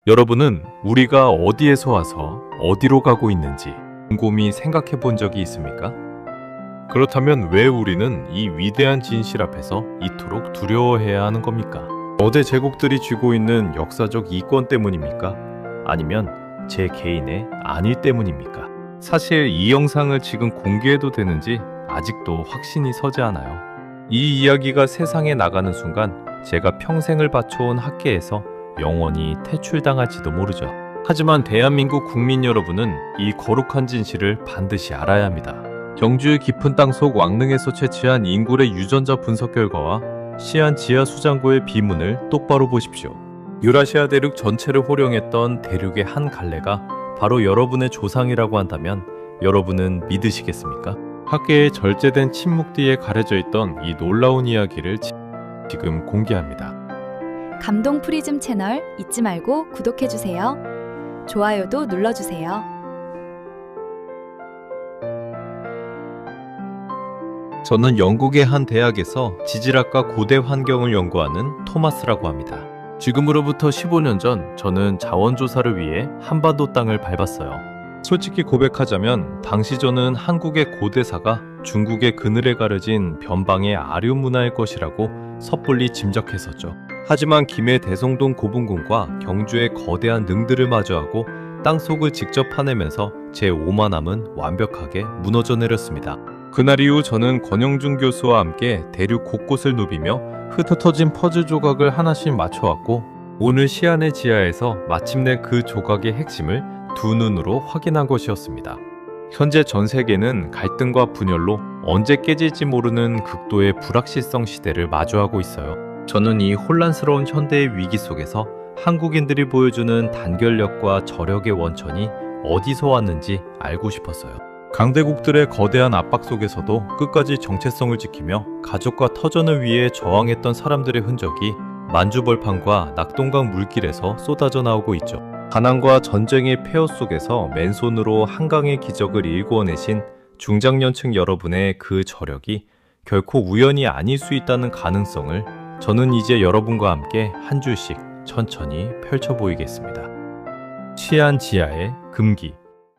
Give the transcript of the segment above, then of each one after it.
여러분은 우리가 어디에서 와서 어디로 가고 있는지 곰곰이 생각해 본 적이 있습니까? 그렇다면 왜 우리는 이 위대한 진실 앞에서 이토록 두려워해야 하는 겁니까? 거대 제국들이 쥐고 있는 역사적 이권 때문입니까? 아니면 제 개인의 안일 때문입니까? 사실 이 영상을 지금 공개해도 되는지 아직도 확신이 서지 않아요. 이 이야기가 세상에 나가는 순간 제가 평생을 바쳐온 학계에서 영원히 퇴출당할지도 모르죠. 하지만 대한민국 국민 여러분은 이 거룩한 진실을 반드시 알아야 합니다. 경주의 깊은 땅속 왕릉에서 채취한 인굴의 유전자 분석 결과와 시안 지하 수장고의 비문을 똑바로 보십시오. 유라시아 대륙 전체를 호령했던 대륙의 한 갈래가 바로 여러분의 조상이라고 한다면 여러분은 믿으시겠습니까? 학계의 절제된 침묵 뒤에 가려져 있던 이 놀라운 이야기를 지금 공개합니다. 감동 프리즘 채널 잊지 말고 구독해주세요. 좋아요도 눌러주세요. 저는 영국의 한 대학에서 지질학과 고대 환경을 연구하는 토마스라고 합니다. 지금으로부터 15년 전 저는 자원조사를 위해 한반도 땅을 밟았어요. 솔직히 고백하자면 당시 저는 한국의 고대사가 중국의 그늘에 가려진 변방의 아류 문화일 것이라고 섣불리 짐작했었죠. 하지만 김해 대성동 고분군과 경주의 거대한 능들을 마주하고 땅속을 직접 파내면서 제 오만함은 완벽하게 무너져 내렸습니다. 그날 이후 저는 권영준 교수와 함께 대륙 곳곳을 누비며 흩어진 퍼즐 조각을 하나씩 맞춰왔고 오늘 시안의 지하에서 마침내 그 조각의 핵심을 두 눈으로 확인한 것이었습니다. 현재 전 세계는 갈등과 분열로 언제 깨질지 모르는 극도의 불확실성 시대를 마주하고 있어요. 저는 이 혼란스러운 현대의 위기 속에서 한국인들이 보여주는 단결력과 저력의 원천이 어디서 왔는지 알고 싶었어요. 강대국들의 거대한 압박 속에서도 끝까지 정체성을 지키며 가족과 터전을 위해 저항했던 사람들의 흔적이 만주벌판과 낙동강 물길에서 쏟아져 나오고 있죠. 가난과 전쟁의 폐허 속에서 맨손으로 한강의 기적을 일궈내신 중장년층 여러분의 그 저력이 결코 우연이 아닐 수 있다는 가능성을 저는 이제 여러분과 함께 한 줄씩 천천히 펼쳐 보이겠습니다. 시안 지하의 금기.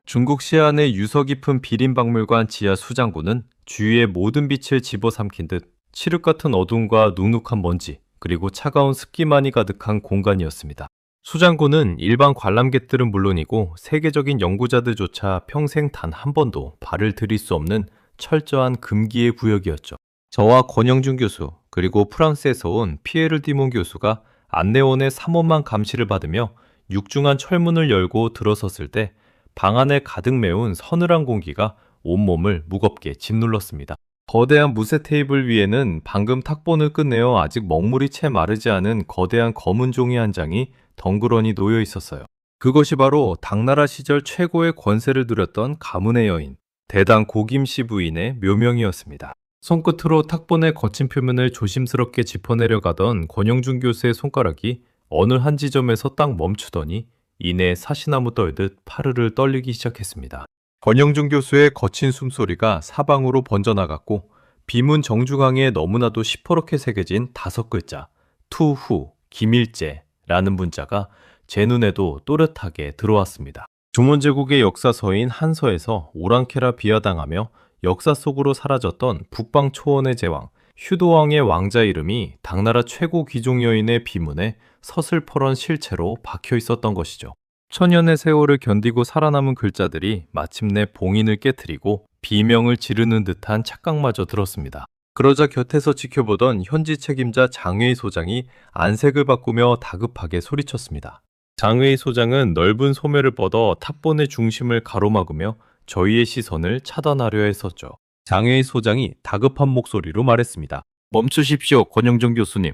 중국 시안의 유서 깊은 비린박물관 지하 수장고는 주위의 모든 빛을 집어삼킨 듯 칠흑 같은 어둠과 눅눅한 먼지 그리고 차가운 습기만이 가득한 공간이었습니다. 수장고는 일반 관람객들은 물론이고 세계적인 연구자들조차 평생 단 한 번도 발을 들일 수 없는 철저한 금기의 구역이었죠. 저와 권영준 교수 그리고 프랑스에서 온 피에르 디몬 교수가 안내원의 삼엄한 감시를 받으며 육중한 철문을 열고 들어섰을 때 방 안에 가득 메운 서늘한 공기가 온몸을 무겁게 짓눌렀습니다. 거대한 무쇠 테이블 위에는 방금 탁본을 끝내어 아직 먹물이 채 마르지 않은 거대한 검은 종이 한 장이 덩그러니 놓여 있었어요. 그것이 바로 당나라 시절 최고의 권세를 누렸던 가문의 여인, 대당 고김씨 부인의 묘명이었습니다. 손끝으로 탁본의 거친 표면을 조심스럽게 짚어내려가던 권영준 교수의 손가락이 어느 한 지점에서 딱 멈추더니 이내 사시나무 떨듯 파르르 떨리기 시작했습니다. 권영준 교수의 거친 숨소리가 사방으로 번져나갔고 비문 정중앙에 너무나도 시퍼렇게 새겨진 5글자 투후 김일제라는 문자가 제 눈에도 또렷하게 들어왔습니다. 조선제국의 역사서인 한서에서 오랑캐라 비하당하며 역사 속으로 사라졌던 북방 초원의 제왕 휴도왕의 왕자 이름이 당나라 최고 귀족 여인의 비문에 서슬퍼런 실체로 박혀 있었던 것이죠. 천년의 세월을 견디고 살아남은 글자들이 마침내 봉인을 깨트리고 비명을 지르는 듯한 착각마저 들었습니다. 그러자 곁에서 지켜보던 현지 책임자 장회의 소장이 안색을 바꾸며 다급하게 소리쳤습니다. 장회의 소장은 넓은 소매를 뻗어 탑본의 중심을 가로막으며 저희의 시선을 차단하려 했었죠. 장회의 소장이 다급한 목소리로 말했습니다. 멈추십시오, 권영준 교수님.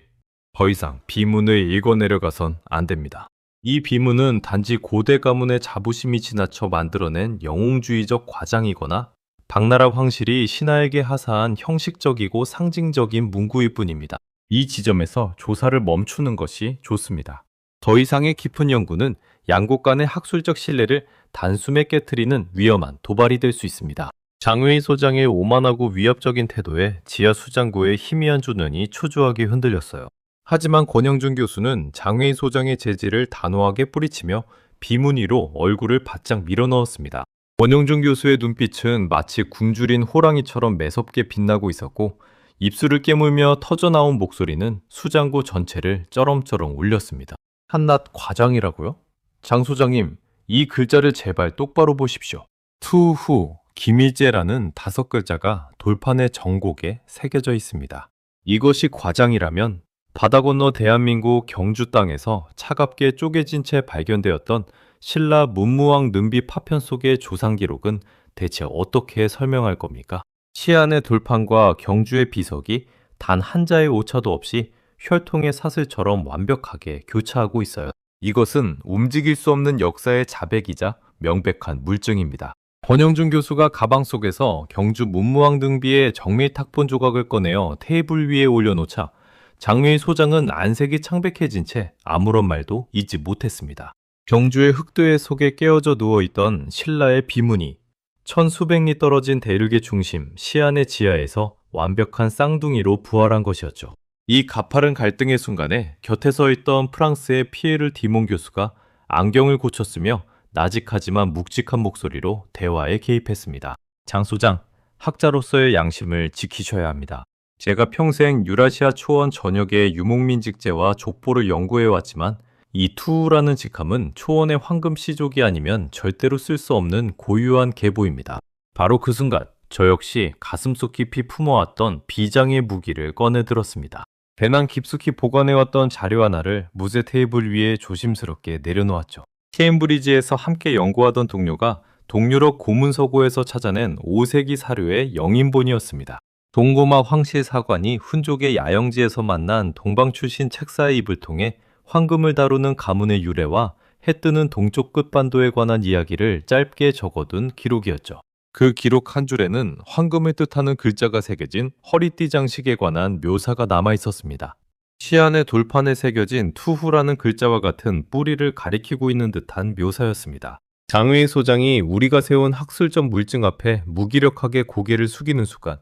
더 이상 비문을 읽어내려가선 안 됩니다. 이 비문은 단지 고대 가문의 자부심이 지나쳐 만들어낸 영웅주의적 과장이거나 당나라 황실이 신하에게 하사한 형식적이고 상징적인 문구일 뿐입니다. 이 지점에서 조사를 멈추는 것이 좋습니다. 더 이상의 깊은 연구는 양국 간의 학술적 신뢰를 단숨에 깨트리는 위험한 도발이 될 수 있습니다. 장회의 소장의 오만하고 위협적인 태도에 지하 수장고의 희미한 조명이 초조하게 흔들렸어요. 하지만 권영준 교수는 장외인 소장의 재질을 단호하게 뿌리치며 비무늬로 얼굴을 바짝 밀어넣었습니다. 권영준 교수의 눈빛은 마치 굶주린 호랑이처럼 매섭게 빛나고 있었고 입술을 깨물며 터져나온 목소리는 수장고 전체를 쩌렁쩌렁 울렸습니다. 한낱 과장이라고요? 장 소장님, 이 글자를 제발 똑바로 보십시오. 투후 김일재라는 5글자가 돌판의 정곡에 새겨져 있습니다. 이것이 과장이라면 바다 건너 대한민국 경주 땅에서 차갑게 쪼개진 채 발견되었던 신라 문무왕 능비 파편 속의 조상 기록은 대체 어떻게 설명할 겁니까? 시안의 돌판과 경주의 비석이 단 한 자의 오차도 없이 혈통의 사슬처럼 완벽하게 교차하고 있어요. 이것은 움직일 수 없는 역사의 자백이자 명백한 물증입니다. 권영준 교수가 가방 속에서 경주 문무왕 등비의 정밀 탁본 조각을 꺼내어 테이블 위에 올려놓자 장외인 소장은 안색이 창백해진 채 아무런 말도 잇지 못했습니다. 경주의 흙堆 속에 깨어져 누워있던 신라의 비문이 천수백 리 떨어진 대륙의 중심 시안의 지하에서 완벽한 쌍둥이로 부활한 것이었죠. 이 가파른 갈등의 순간에 곁에 서 있던 프랑스의 피에르 디몬 교수가 안경을 고쳤으며 나직하지만 묵직한 목소리로 대화에 개입했습니다. 장 소장, 학자로서의 양심을 지키셔야 합니다. 제가 평생 유라시아 초원 전역의 유목민 직제와 족보를 연구해왔지만 이 투우라는 직함은 초원의 황금 씨족이 아니면 절대로 쓸 수 없는 고유한 계보입니다. 바로 그 순간 저 역시 가슴속 깊이 품어왔던 비장의 무기를 꺼내들었습니다. 배낭 깊숙이 보관해왔던 자료 하나를 무쇠 테이블 위에 조심스럽게 내려놓았죠. 케임브리지에서 함께 연구하던 동료가 동유럽 고문서고에서 찾아낸 5세기 사료의 영인본이었습니다. 동고마 황실 사관이 훈족의 야영지에서 만난 동방 출신 책사의 입을 통해 황금을 다루는 가문의 유래와 해뜨는 동쪽 끝반도에 관한 이야기를 짧게 적어둔 기록이었죠. 그 기록 한 줄에는 황금을 뜻하는 글자가 새겨진 허리띠 장식에 관한 묘사가 남아 있었습니다. 시안의 돌판에 새겨진 투후라는 글자와 같은 뿌리를 가리키고 있는 듯한 묘사였습니다. 장외인 소장이 우리가 세운 학술적 물증 앞에 무기력하게 고개를 숙이는 순간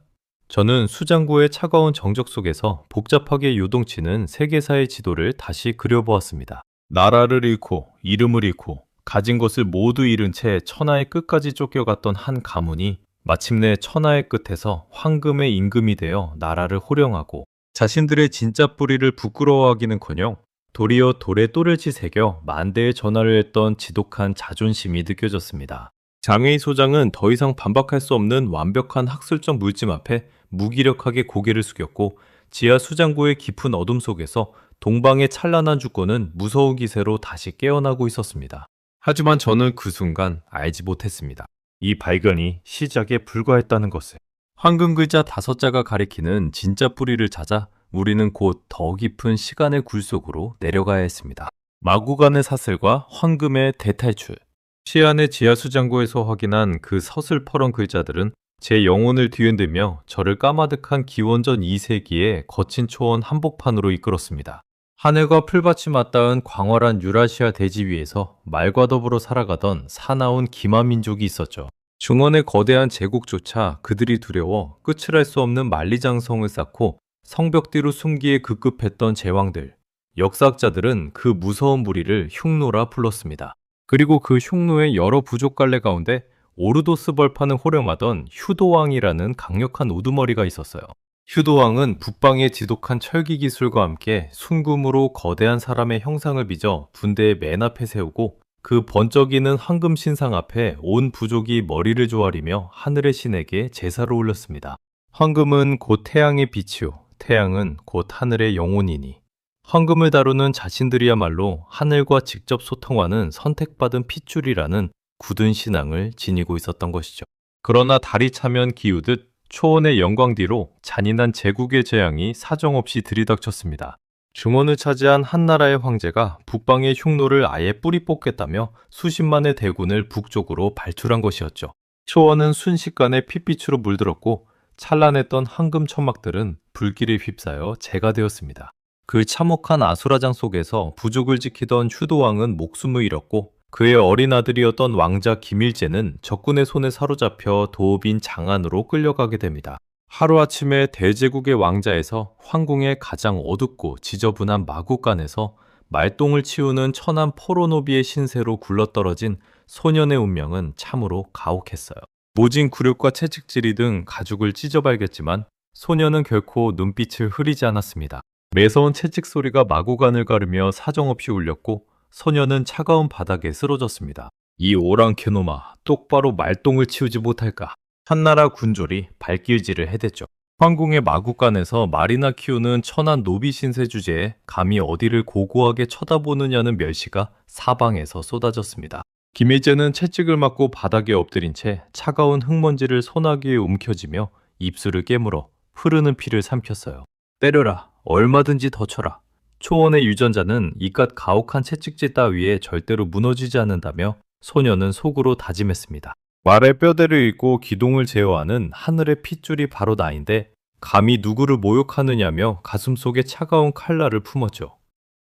저는 수장고의 차가운 정적 속에서 복잡하게 요동치는 세계사의 지도를 다시 그려보았습니다. 나라를 잃고 이름을 잃고 가진 것을 모두 잃은 채 천하의 끝까지 쫓겨갔던 한 가문이 마침내 천하의 끝에서 황금의 임금이 되어 나라를 호령하고 자신들의 진짜 뿌리를 부끄러워하기는커녕 도리어 돌에 또렷이 새겨 만대의 전화를 했던 지독한 자존심이 느껴졌습니다. 장외인 소장은 더 이상 반박할 수 없는 완벽한 학술적 물증 앞에 무기력하게 고개를 숙였고 지하 수장고의 깊은 어둠 속에서 동방의 찬란한 주권은 무서운 기세로 다시 깨어나고 있었습니다. 하지만 저는 그 순간 알지 못했습니다. 이 발견이 시작에 불과했다는 것을. 황금 글자 5자가 가리키는 진짜 뿌리를 찾아 우리는 곧 더 깊은 시간의 굴 속으로 내려가야 했습니다. 마구간의 사슬과 황금의 대탈출. 시안의 지하 수장고에서 확인한 그 서슬퍼런 글자들은 제 영혼을 뒤흔들며 저를 까마득한 기원전 2세기의 거친 초원 한복판으로 이끌었습니다. 하늘과 풀밭이 맞닿은 광활한 유라시아 대지 위에서 말과 더불어 살아가던 사나운 기마 민족이 있었죠. 중원의 거대한 제국조차 그들이 두려워 끝을 알 수 없는 만리장성을 쌓고 성벽 뒤로 숨기에 급급했던 제왕들. 역사학자들은 그 무서운 무리를 흉노라 불렀습니다. 그리고 그 흉노의 여러 부족 갈래 가운데 오르도스 벌판을 호령하던 휴도왕이라는 강력한 우두머리가 있었어요. 휴도왕은 북방의 지독한 철기 기술과 함께 순금으로 거대한 사람의 형상을 빚어 군대의 맨 앞에 세우고 그 번쩍이는 황금 신상 앞에 온 부족이 머리를 조아리며 하늘의 신에게 제사를 올렸습니다. 황금은 곧 태양의 빛이요, 태양은 곧 하늘의 영혼이니. 황금을 다루는 자신들이야말로 하늘과 직접 소통하는 선택받은 핏줄이라는 굳은 신앙을 지니고 있었던 것이죠. 그러나 달이 차면 기우듯 초원의 영광 뒤로 잔인한 제국의 재앙이 사정없이 들이닥쳤습니다. 중원을 차지한 한나라의 황제가 북방의 흉노를 아예 뿌리 뽑겠다며 수십만의 대군을 북쪽으로 발출한 것이었죠. 초원은 순식간에 핏빛으로 물들었고 찬란했던 황금 천막들은 불길에 휩싸여 재가 되었습니다. 그 참혹한 아수라장 속에서 부족을 지키던 휴도왕은 목숨을 잃었고 그의 어린 아들이었던 왕자 김일재는 적군의 손에 사로잡혀 도읍인 장안으로 끌려가게 됩니다. 하루아침에 대제국의 왕자에서 황궁의 가장 어둡고 지저분한 마국간에서 말똥을 치우는 천한 포로노비의 신세로 굴러떨어진 소년의 운명은 참으로 가혹했어요. 모진 굴욕과 채찍질이 등 가죽을 찢어발겼지만 소년은 결코 눈빛을 흐리지 않았습니다. 매서운 채찍 소리가 마구간을 가르며 사정없이 울렸고 소년은 차가운 바닥에 쓰러졌습니다. 이 오랑캐놈아, 똑바로 말똥을 치우지 못할까? 한나라 군졸이 발길질을 해댔죠. 황궁의 마국간에서 말이나 키우는 천한 노비 신세 주제에 감히 어디를 고고하게 쳐다보느냐는 멸시가 사방에서 쏟아졌습니다. 김일제는 채찍을 맞고 바닥에 엎드린 채 차가운 흙먼지를 소나기에 움켜쥐며 입술을 깨물어 흐르는 피를 삼켰어요. 때려라, 얼마든지 더 쳐라. 초원의 유전자는 이깟 가혹한 채찍질 따위에 절대로 무너지지 않는다며 소녀는 속으로 다짐했습니다. 말의 뼈대를 읽고 기동을 제어하는 하늘의 핏줄이 바로 나인데 감히 누구를 모욕하느냐며 가슴속에 차가운 칼날을 품었죠.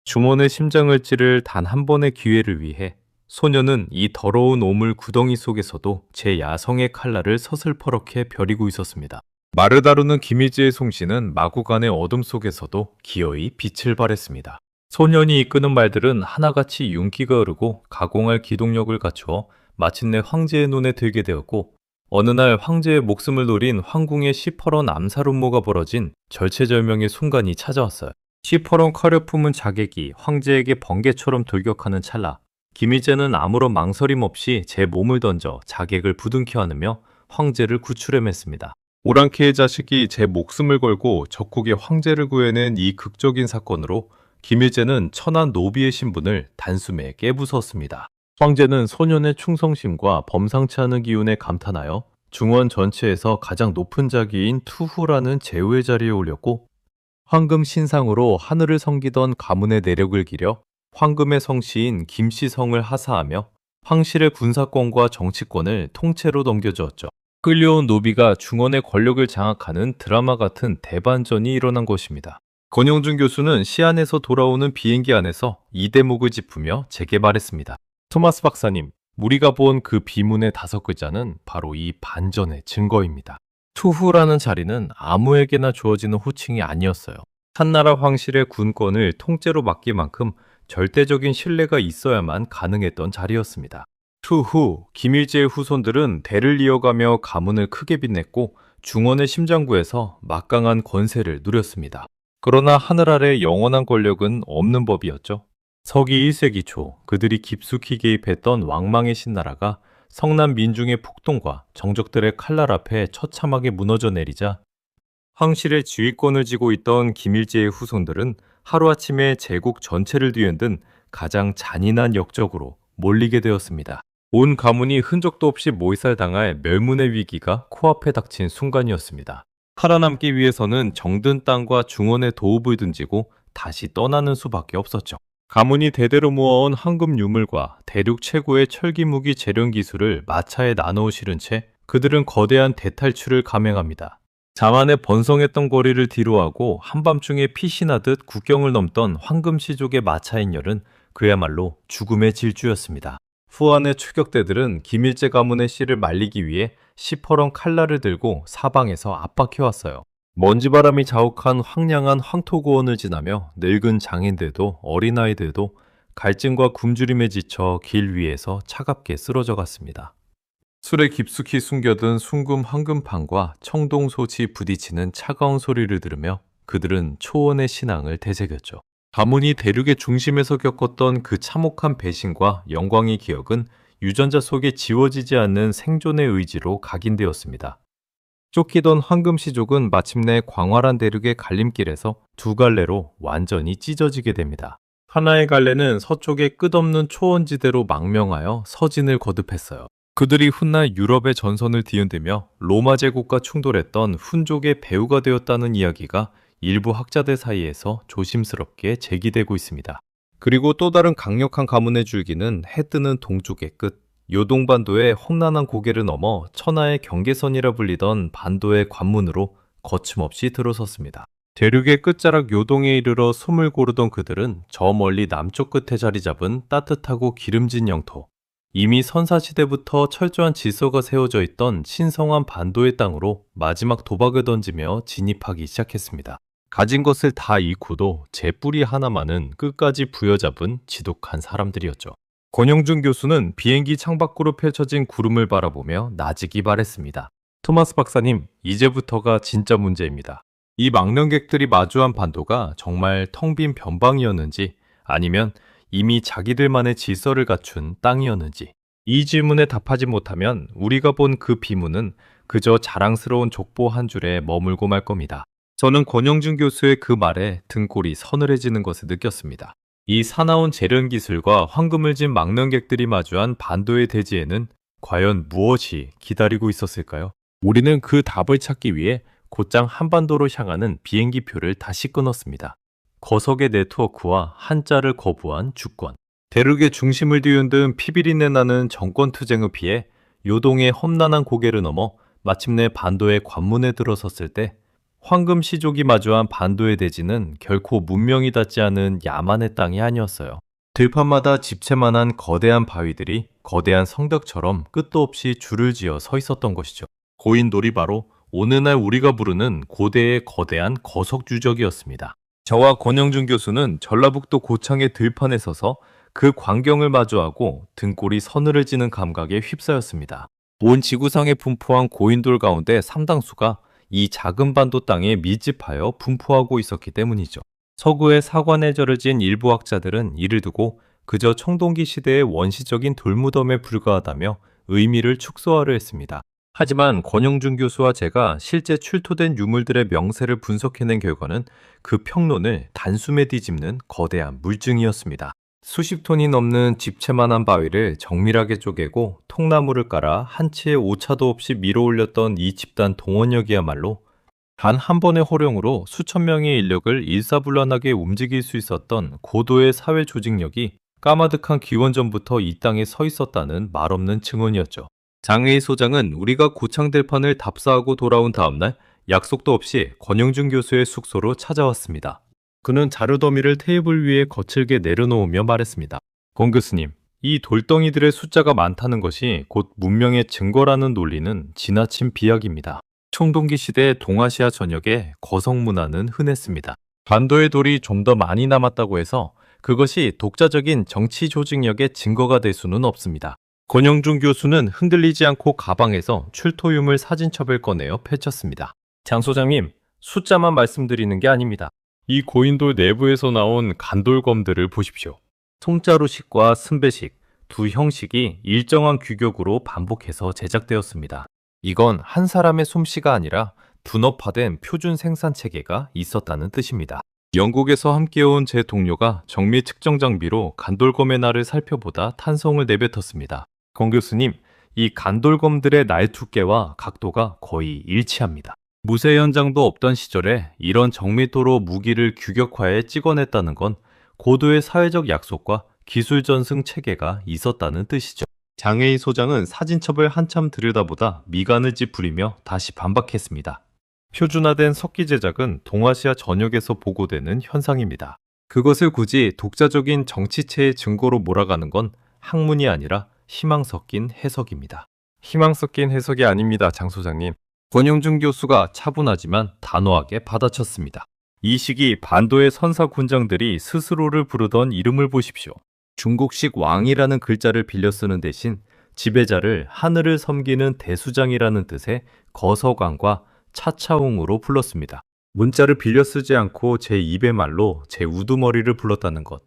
중원의 심장을 찌를 단 한 번의 기회를 위해 소녀는 이 더러운 오물 구덩이 속에서도 제 야성의 칼날을 서슬퍼렇게 벼리고 있었습니다. 말을 다루는 김일제의 송씨는 마구간의 어둠 속에서도 기어이 빛을 발했습니다. 소년이 이끄는 말들은 하나같이 윤기가 흐르고 가공할 기동력을 갖추어 마침내 황제의 눈에 들게 되었고 어느 날 황제의 목숨을 노린 황궁의 시퍼런 암살 음모가 벌어진 절체절명의 순간이 찾아왔어요. 시퍼런 칼을 품은 자객이 황제에게 번개처럼 돌격하는 찰나 김일제는 아무런 망설임 없이 제 몸을 던져 자객을 부둥켜 안으며 황제를 구출해냈습니다. 오랑캐의 자식이 제 목숨을 걸고 적국의 황제를 구해낸 이 극적인 사건으로 김일제는 천한 노비의 신분을 단숨에 깨부쉈습니다. 황제는 소년의 충성심과 범상치 않은 기운에 감탄하여 중원 전체에서 가장 높은 자기인 투후라는 제후의 자리에 올렸고 황금 신상으로 하늘을 섬기던 가문의 내력을 기려 황금의 성씨인 김씨성을 하사하며 황실의 군사권과 정치권을 통째로 넘겨주었죠. 끌려온 노비가 중원의 권력을 장악하는 드라마 같은 대반전이 일어난 것입니다. 권영준 교수는 시안에서 돌아오는 비행기 안에서 이 대목을 짚으며 제게 말했습니다. 토마스 박사님, 우리가 본 그 비문의 5글자는 바로 이 반전의 증거입니다. 투후라는 자리는 아무에게나 주어지는 호칭이 아니었어요. 한나라 황실의 군권을 통째로 맡길 만큼 절대적인 신뢰가 있어야만 가능했던 자리였습니다. 투후, 김일제의 후손들은 대를 이어가며 가문을 크게 빛냈고 중원의 심장부에서 막강한 권세를 누렸습니다. 그러나 하늘 아래 영원한 권력은 없는 법이었죠. 서기 1세기 초 그들이 깊숙이 개입했던 왕망의 신나라가 성남 민중의 폭동과 정적들의 칼날 앞에 처참하게 무너져 내리자 황실의 지휘권을 쥐고 있던 김일제의 후손들은 하루아침에 제국 전체를 뒤흔든 가장 잔인한 역적으로 몰리게 되었습니다. 온 가문이 흔적도 없이 몰살당할 멸문의 위기가 코앞에 닥친 순간이었습니다. 살아남기 위해서는 정든 땅과 중원의 도읍을 등지고 다시 떠나는 수밖에 없었죠. 가문이 대대로 모아온 황금 유물과 대륙 최고의 철기무기 재련 기술을 마차에 나누어 실은 채 그들은 거대한 대탈출을 감행합니다. 자만의 번성했던 거리를 뒤로하고 한밤중에 피신 하듯 국경을 넘던 황금시족의 마차인열은 그야말로 죽음의 질주였습니다. 후한의 추격대들은 김일제 가문의 씨를 말리기 위해 시퍼런 칼날을 들고 사방에서 압박해왔어요. 먼지바람이 자욱한 황량한 황토고원을 지나며 늙은 장인들도 어린아이들도 갈증과 굶주림에 지쳐 길 위에서 차갑게 쓰러져 갔습니다. 술에 깊숙이 숨겨둔 숭금 황금판과 청동솥이 부딪히는 차가운 소리를 들으며 그들은 초원의 신앙을 되새겼죠. 가문이 대륙의 중심에서 겪었던 그 참혹한 배신과 영광의 기억은 유전자 속에 지워지지 않는 생존의 의지로 각인되었습니다. 쫓기던 황금시족은 마침내 광활한 대륙의 갈림길에서 두 갈래로 완전히 찢어지게 됩니다. 하나의 갈래는 서쪽의 끝없는 초원지대로 망명하여 서진을 거듭했어요. 그들이 훗날 유럽의 전선을 뒤흔들며 로마 제국과 충돌했던 훈족의 배후가 되었다는 이야기가 일부 학자들 사이에서 조심스럽게 제기되고 있습니다. 그리고 또 다른 강력한 가문의 줄기는 해 뜨는 동쪽의 끝, 요동반도의 험난한 고개를 넘어 천하의 경계선이라 불리던 반도의 관문으로 거침없이 들어섰습니다. 대륙의 끝자락 요동에 이르러 숨을 고르던 그들은 저 멀리 남쪽 끝에 자리 잡은 따뜻하고 기름진 영토, 이미 선사시대부터 철저한 질서가 세워져 있던 신성한 반도의 땅으로 마지막 도박을 던지며 진입하기 시작했습니다. 가진 것을 다 잃고도 제 뿌리 하나만은 끝까지 부여잡은 지독한 사람들이었죠. 권영준 교수는 비행기 창밖으로 펼쳐진 구름을 바라보며 나지기 바랬습니다. 토마스 박사님, 이제부터가 진짜 문제입니다. 이 망령객들이 마주한 반도가 정말 텅 빈 변방이었는지 아니면 이미 자기들만의 질서를 갖춘 땅이었는지 이 질문에 답하지 못하면 우리가 본 그 비문은 그저 자랑스러운 족보 한 줄에 머물고 말 겁니다. 저는 권영준 교수의 그 말에 등골이 서늘해지는 것을 느꼈습니다. 이 사나운 재련 기술과 황금을 진 망령객들이 마주한 반도의 대지에는 과연 무엇이 기다리고 있었을까요? 우리는 그 답을 찾기 위해 곧장 한반도로 향하는 비행기표를 다시 끊었습니다. 거석의 네트워크와 한자를 거부한 주권, 대륙의 중심을 뒤흔든 피비린내 나는 정권투쟁을 피해 요동의 험난한 고개를 넘어 마침내 반도의 관문에 들어섰을 때 황금시족이 마주한 반도의 대지는 결코 문명이 닿지 않은 야만의 땅이 아니었어요. 들판마다 집채만한 거대한 바위들이 거대한 성벽처럼 끝도 없이 줄을 지어 서 있었던 것이죠. 고인돌이 바로 오늘날 우리가 부르는 고대의 거대한 거석유적이었습니다. 저와 권영준 교수는 전라북도 고창의 들판에 서서 그 광경을 마주하고 등골이 서늘해지는 감각에 휩싸였습니다. 온 지구상에 분포한 고인돌 가운데 상당수가 이 작은 반도 땅에 밀집하여 분포하고 있었기 때문이죠. 서구의 사관에 절여진 일부 학자들은 이를 두고 그저 청동기 시대의 원시적인 돌무덤에 불과하다며 의미를 축소하려 했습니다. 하지만 권영준 교수와 제가 실제 출토된 유물들의 명세를 분석해낸 결과는 그 평론을 단숨에 뒤집는 거대한 물증이었습니다. 수십 톤이 넘는 집채만한 바위를 정밀하게 쪼개고 통나무를 깔아 한치의 오차도 없이 밀어 올렸던 이 집단 동원력이야말로 단 한 번의 호령으로 수천 명의 인력을 일사불란하게 움직일 수 있었던 고도의 사회 조직력이 까마득한 기원전부터 이 땅에 서 있었다는 말없는 증언이었죠. 장혜희 소장은 우리가 고창들판을 답사하고 돌아온 다음날 약속도 없이 권영준 교수의 숙소로 찾아왔습니다. 그는 자료더미를 테이블 위에 거칠게 내려놓으며 말했습니다. 권 교수님, 이 돌덩이들의 숫자가 많다는 것이 곧 문명의 증거라는 논리는 지나친 비약입니다. 청동기 시대 동아시아 전역에 거석 문화는 흔했습니다. 반도의 돌이 좀 더 많이 남았다고 해서 그것이 독자적인 정치 조직력의 증거가 될 수는 없습니다. 권영준 교수는 흔들리지 않고 가방에서 출토유물 사진첩을 꺼내어 펼쳤습니다. 장 소장님, 숫자만 말씀드리는 게 아닙니다. 이 고인돌 내부에서 나온 간돌검들을 보십시오. 송자루식과 승배식 두 형식이 일정한 규격으로 반복해서 제작되었습니다. 이건 한 사람의 솜씨가 아니라 분업화된 표준 생산 체계가 있었다는 뜻입니다. 영국에서 함께온 제 동료가 정밀 측정 장비로 간돌검의 날을 살펴보다 탄성을 내뱉었습니다. 권 교수님, 이 간돌검들의 날 두께와 각도가 거의 일치합니다. 무쇠 연장도 없던 시절에 이런 정밀도로 무기를 규격화해 찍어냈다는 건 고도의 사회적 약속과 기술 전승 체계가 있었다는 뜻이죠. 장혜희 소장은 사진첩을 한참 들여다보다 미간을 찌푸리며 다시 반박했습니다. 표준화된 석기 제작은 동아시아 전역에서 보고되는 현상입니다. 그것을 굳이 독자적인 정치체의 증거로 몰아가는 건 학문이 아니라 희망 섞인 해석입니다. 희망 섞인 해석이 아닙니다, 장 소장님. 권영준 교수가 차분하지만 단호하게 받아쳤습니다. 이 시기 반도의 선사 군장들이 스스로를 부르던 이름을 보십시오. 중국식 왕이라는 글자를 빌려 쓰는 대신 지배자를 하늘을 섬기는 대수장이라는 뜻의 거서광과 차차웅으로 불렀습니다. 문자를 빌려 쓰지 않고 제 입의 말로 제 우두머리를 불렀다는 것.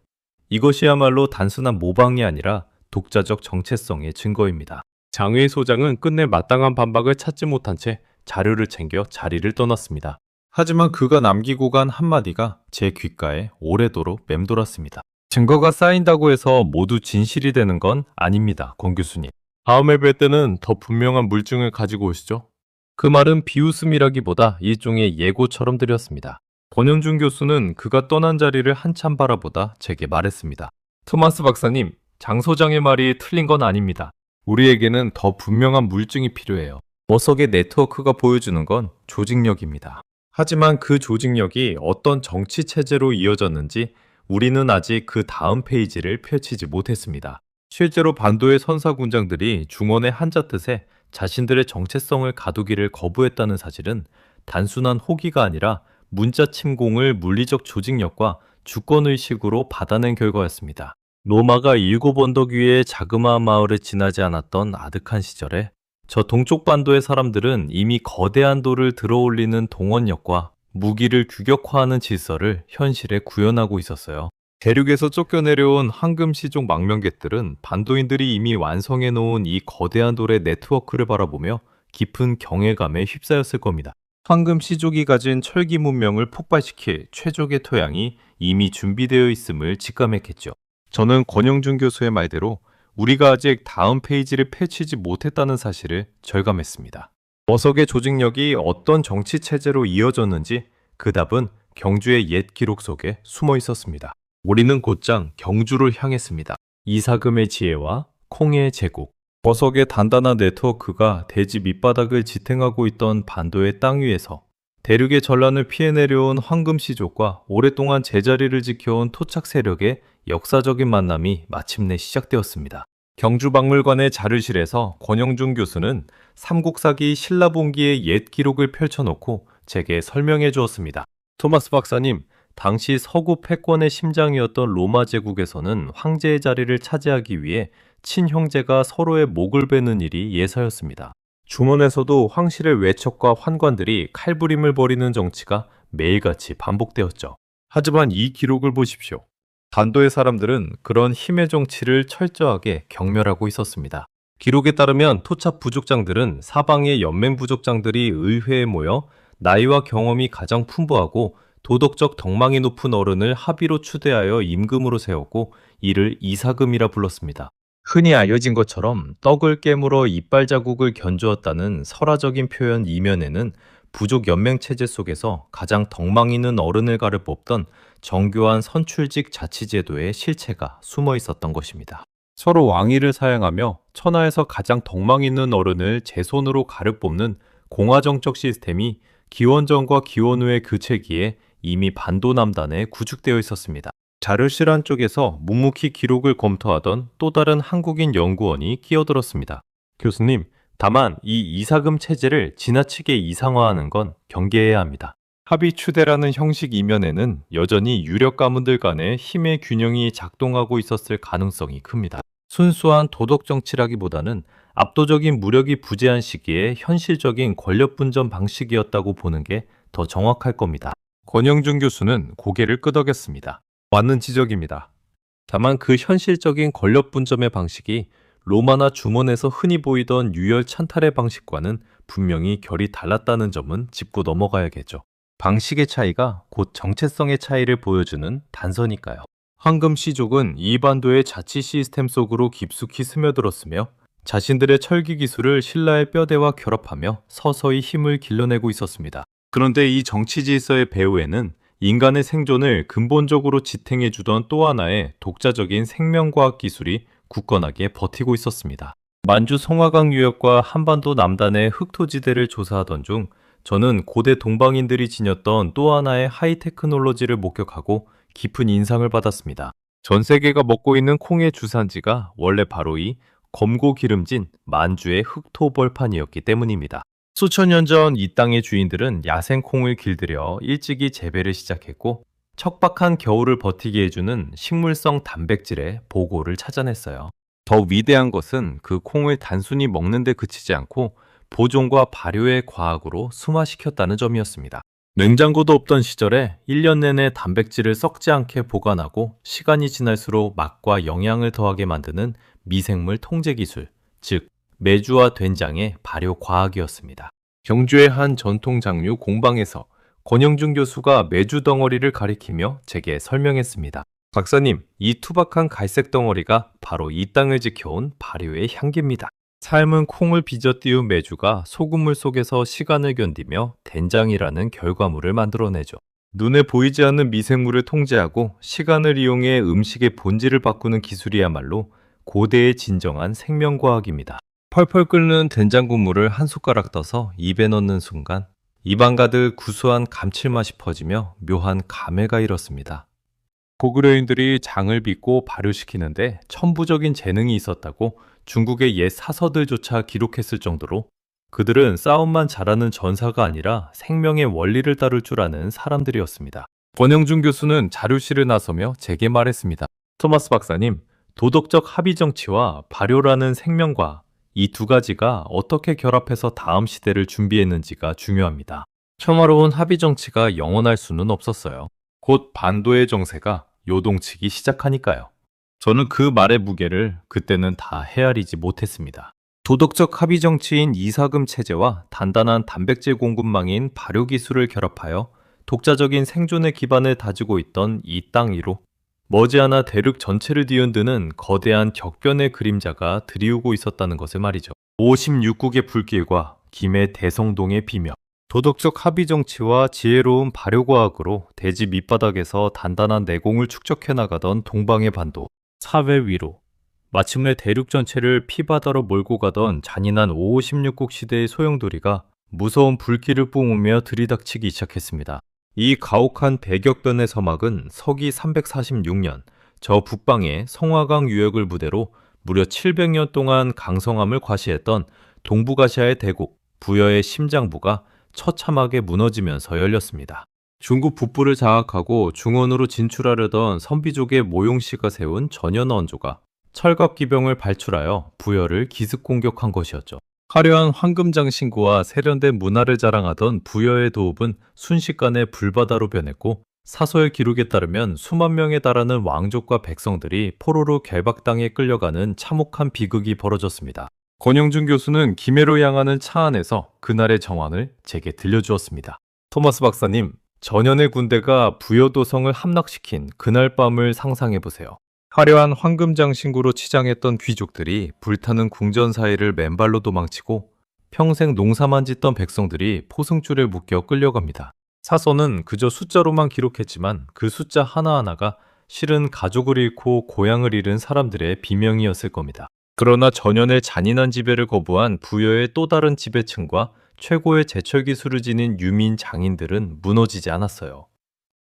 이것이야말로 단순한 모방이 아니라 독자적 정체성의 증거입니다. 장혜희 소장은 끝내 마땅한 반박을 찾지 못한 채 자료를 챙겨 자리를 떠났습니다. 하지만 그가 남기고 간 한마디가 제 귓가에 오래도록 맴돌았습니다. 증거가 쌓인다고 해서 모두 진실이 되는 건 아닙니다, 권 교수님. 다음에 뵐 때는 더 분명한 물증을 가지고 오시죠. 그 말은 비웃음이라기보다 일종의 예고처럼 드렸습니다. 권영준 교수는 그가 떠난 자리를 한참 바라보다 제게 말했습니다. 토마스 박사님, 장 소장의 말이 틀린 건 아닙니다. 우리에게는 더 분명한 물증이 필요해요. 머석의 네트워크가 보여주는 건 조직력입니다. 하지만 그 조직력이 어떤 정치 체제로 이어졌는지 우리는 아직 그 다음 페이지를 펼치지 못했습니다. 실제로 반도의 선사군장들이 중원의 한자 뜻에 자신들의 정체성을 가두기를 거부했다는 사실은 단순한 호기가 아니라 문자 침공을 물리적 조직력과 주권의식으로 받아낸 결과였습니다. 로마가 일곱 언덕 위의 자그마한 마을에 지나지 않았던 아득한 시절에 저 동쪽 반도의 사람들은 이미 거대한 돌을 들어올리는 동원력과 무기를 규격화하는 질서를 현실에 구현하고 있었어요. 대륙에서 쫓겨내려온 황금시족 망명객들은 반도인들이 이미 완성해 놓은 이 거대한 돌의 네트워크를 바라보며 깊은 경외감에 휩싸였을 겁니다. 황금시족이 가진 철기 문명을 폭발시킬 최적의 토양이 이미 준비되어 있음을 직감했겠죠. 저는 권영준 교수의 말대로 우리가 아직 다음 페이지를 펼치지 못했다는 사실을 절감했습니다. 버석의 조직력이 어떤 정치 체제로 이어졌는지 그 답은 경주의 옛 기록 속에 숨어 있었습니다. 우리는 곧장 경주를 향했습니다. 이사금의 지혜와 콩의 제국, 버석의 단단한 네트워크가 대지 밑바닥을 지탱하고 있던 반도의 땅 위에서 대륙의 전란을 피해 내려온 황금시족과 오랫동안 제자리를 지켜온 토착 세력의 역사적인 만남이 마침내 시작되었습니다. 경주박물관의 자료실에서 권영준 교수는 삼국사기 신라본기의 옛 기록을 펼쳐놓고 제게 설명해 주었습니다. 토마스 박사님, 당시 서구 패권의 심장이었던 로마 제국에서는 황제의 자리를 차지하기 위해 친형제가 서로의 목을 베는 일이 예사였습니다. 중원에서도 황실의 외척과 환관들이 칼부림을 벌이는 정치가 매일같이 반복되었죠. 하지만 이 기록을 보십시오. 반도의 사람들은 그런 힘의 정치를 철저하게 경멸하고 있었습니다. 기록에 따르면 토착 부족장들은 사방의 연맹 부족장들이 의회에 모여 나이와 경험이 가장 풍부하고 도덕적 덕망이 높은 어른을 합의로 추대하여 임금으로 세웠고 이를 이사금이라 불렀습니다. 흔히 알려진 것처럼 떡을 깨물어 이빨 자국을 견주었다는 설화적인 표현 이면에는 부족 연맹 체제 속에서 가장 덕망 있는 어른을 가를 뽑던 정교한 선출직 자치제도의 실체가 숨어 있었던 것입니다. 서로 왕위를 사양하며 천하에서 가장 덕망 있는 어른을 제 손으로 가를 뽑는 공화정적 시스템이 기원전과 기원 후의 교체기에 이미 반도 남단에 구축되어 있었습니다. 자료실 안쪽에서 묵묵히 기록을 검토하던 또 다른 한국인 연구원이 끼어들었습니다. 교수님, 다만 이 이사금 체제를 지나치게 이상화하는 건 경계해야 합니다. 합의 추대라는 형식 이면에는 여전히 유력 가문들 간의 힘의 균형이 작동하고 있었을 가능성이 큽니다. 순수한 도덕 정치라기보다는 압도적인 무력이 부재한 시기에 현실적인 권력 분전 방식이었다고 보는 게 더 정확할 겁니다. 권영준 교수는 고개를 끄덕였습니다. 맞는 지적입니다. 다만 그 현실적인 권력 분점의 방식이 로마나 중원에서 흔히 보이던 유혈 찬탈의 방식과는 분명히 결이 달랐다는 점은 짚고 넘어가야겠죠. 방식의 차이가 곧 정체성의 차이를 보여주는 단서니까요. 황금시족은 이 반도의 자치 시스템 속으로 깊숙이 스며들었으며 자신들의 철기 기술을 신라의 뼈대와 결합하며 서서히 힘을 길러내고 있었습니다. 그런데 이 정치 질서의 배후에는 인간의 생존을 근본적으로 지탱해주던 또 하나의 독자적인 생명과학 기술이 굳건하게 버티고 있었습니다. 만주 성화강 유역과 한반도 남단의 흑토지대를 조사하던 중 저는 고대 동방인들이 지녔던 또 하나의 하이테크놀로지를 목격하고 깊은 인상을 받았습니다. 전 세계가 먹고 있는 콩의 주산지가 원래 바로 이 검고 기름진 만주의 흑토벌판이었기 때문입니다. 수천 년 전 이 땅의 주인들은 야생 콩을 길들여 일찍이 재배를 시작했고 척박한 겨울을 버티게 해주는 식물성 단백질의 보고를 찾아냈어요. 더 위대한 것은 그 콩을 단순히 먹는 데 그치지 않고 보존과 발효의 과학으로 순화시켰다는 점이었습니다. 냉장고도 없던 시절에 1년 내내 단백질을 썩지 않게 보관하고 시간이 지날수록 맛과 영양을 더하게 만드는 미생물 통제 기술, 즉 메주와 된장의 발효 과학이었습니다. 경주의 한 전통 장류 공방에서 권영준 교수가 메주 덩어리를 가리키며 제게 설명했습니다. 박사님, 이 투박한 갈색 덩어리가 바로 이 땅을 지켜온 발효의 향기입니다. 삶은 콩을 빚어 띄운 메주가 소금물 속에서 시간을 견디며 된장이라는 결과물을 만들어내죠. 눈에 보이지 않는 미생물을 통제하고 시간을 이용해 음식의 본질을 바꾸는 기술이야말로 고대의 진정한 생명과학입니다. 펄펄 끓는 된장 국물을 한 숟가락 떠서 입에 넣는 순간 입안 가득 구수한 감칠맛이 퍼지며 묘한 감회가 일었습니다. 고구려인들이 장을 빚고 발효시키는데 천부적인 재능이 있었다고 중국의 옛 사서들조차 기록했을 정도로 그들은 싸움만 잘하는 전사가 아니라 생명의 원리를 따를 줄 아는 사람들이었습니다. 권영준 교수는 자료실을 나서며 제게 말했습니다. 토마스 박사님, 도덕적 합의 정치와 발효라는 생명과 이 두 가지가 어떻게 결합해서 다음 시대를 준비했는지가 중요합니다. 평화로운 합의 정치가 영원할 수는 없었어요. 곧 반도의 정세가 요동치기 시작하니까요. 저는 그 말의 무게를 그때는 다 헤아리지 못했습니다. 도덕적 합의 정치인 이사금 체제와 단단한 단백질 공급망인 발효 기술을 결합하여 독자적인 생존의 기반을 다지고 있던 이 땅 위로 머지않아 대륙 전체를 뒤흔드는 거대한 격변의 그림자가 드리우고 있었다는 것을 말이죠. 56국의 불길과 김해 대성동의 비명, 도덕적 합의 정치와 지혜로운 발효과학으로 대지 밑바닥에서 단단한 내공을 축적해 나가던 동방의 반도, 사회 위로 마침내 대륙 전체를 피바다로 몰고 가던 잔인한 56국 시대의 소용돌이가 무서운 불길을 뿜으며 들이닥치기 시작했습니다. 이 가혹한 백역변의 서막은 서기 346년 저 북방의 성화강 유역을 무대로 무려 700년 동안 강성함을 과시했던 동북아시아의 대국 부여의 심장부가 처참하게 무너지면서 열렸습니다. 중국 북부를 장악하고 중원으로 진출하려던 선비족의 모용씨가 세운 전현 원조가 철갑기병을 발출하여 부여를 기습 공격한 것이었죠. 화려한 황금장신구와 세련된 문화를 자랑하던 부여의 도읍은 순식간에 불바다로 변했고 사서의 기록에 따르면 수만 명에 달하는 왕족과 백성들이 포로로 결박당해 끌려가는 참혹한 비극이 벌어졌습니다. 권영준 교수는 김해로 향하는 차 안에서 그날의 정황을 제게 들려주었습니다. 토마스 박사님, 전현의 군대가 부여도성을 함락시킨 그날 밤을 상상해보세요. 화려한 황금장신구로 치장했던 귀족들이 불타는 궁전 사이를 맨발로 도망치고 평생 농사만 짓던 백성들이 포승줄에 묶여 끌려갑니다. 사서는 그저 숫자로만 기록했지만 그 숫자 하나하나가 실은 가족을 잃고 고향을 잃은 사람들의 비명이었을 겁니다. 그러나 전현의 잔인한 지배를 거부한 부여의 또 다른 지배층과 최고의 제철 기술을 지닌 유민 장인들은 무너지지 않았어요.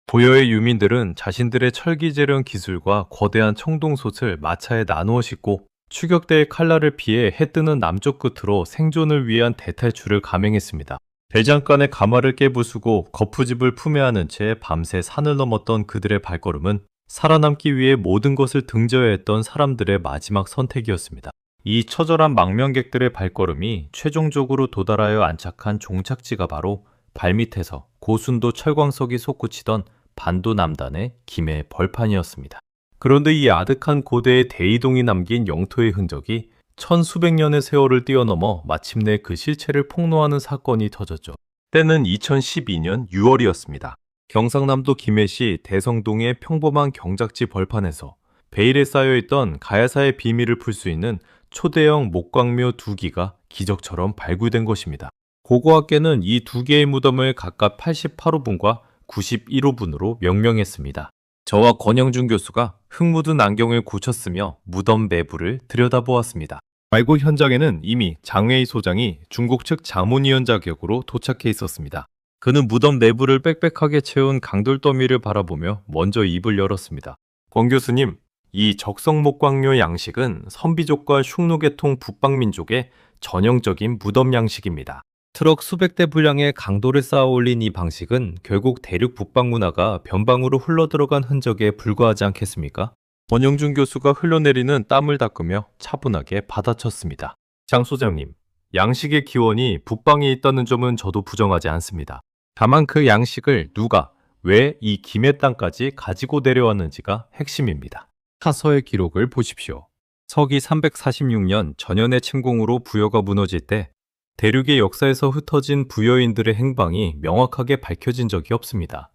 부여의 유민들은 자신들의 철기제련 기술과 거대한 청동솥을 마차에 나누어 싣고 추격대의 칼날을 피해 해 뜨는 남쪽 끝으로 생존을 위한 대탈출을 감행했습니다. 대장간의 가마를 깨부수고 거푸집을 품에 안은 채 밤새 산을 넘었던 그들의 발걸음은 살아남기 위해 모든 것을 등져야 했던 사람들의 마지막 선택이었습니다. 이 처절한 망명객들의 발걸음이 최종적으로 도달하여 안착한 종착지가 바로 발밑에서 고순도 철광석이 솟구치던 반도 남단의 김해 벌판이었습니다. 그런데 이 아득한 고대의 대이동이 남긴 영토의 흔적이 천수백 년의 세월을 뛰어넘어 마침내 그 실체를 폭로하는 사건이 터졌죠. 때는 2012년 6월이었습니다. 경상남도 김해시 대성동의 평범한 경작지 벌판에서 베일에 쌓여있던 가야사의 비밀을 풀 수 있는 초대형 목광묘 2기가 기적처럼 발굴된 것입니다. 고고학계는 이 두 개의 무덤을 각각 88호분과 91호분으로 명명했습니다. 저와 권영준 교수가 흙 묻은 안경을 고쳤으며 무덤 내부를 들여다보았습니다. 발굴 현장에는 이미 장웨이 소장이 중국 측 자문위원 자격으로 도착해 있었습니다. 그는 무덤 내부를 빽빽하게 채운 강돌더미를 바라보며 먼저 입을 열었습니다. 권 교수님, 이 적성목광묘 양식은 선비족과 흉노계통 북방민족의 전형적인 무덤 양식입니다. 트럭 수백 대 분량의 강도를 쌓아 올린 이 방식은 결국 대륙 북방 문화가 변방으로 흘러들어간 흔적에 불과하지 않겠습니까? 권영준 교수가 흘러내리는 땀을 닦으며 차분하게 받아쳤습니다. 장 소장님, 양식의 기원이 북방에 있다는 점은 저도 부정하지 않습니다. 다만 그 양식을 누가, 왜 이 김해 땅까지 가지고 내려왔는지가 핵심입니다. 사서의 기록을 보십시오. 서기 346년 전현의 침공으로 부여가 무너질 때 대륙의 역사에서 흩어진 부여인들의 행방이 명확하게 밝혀진 적이 없습니다.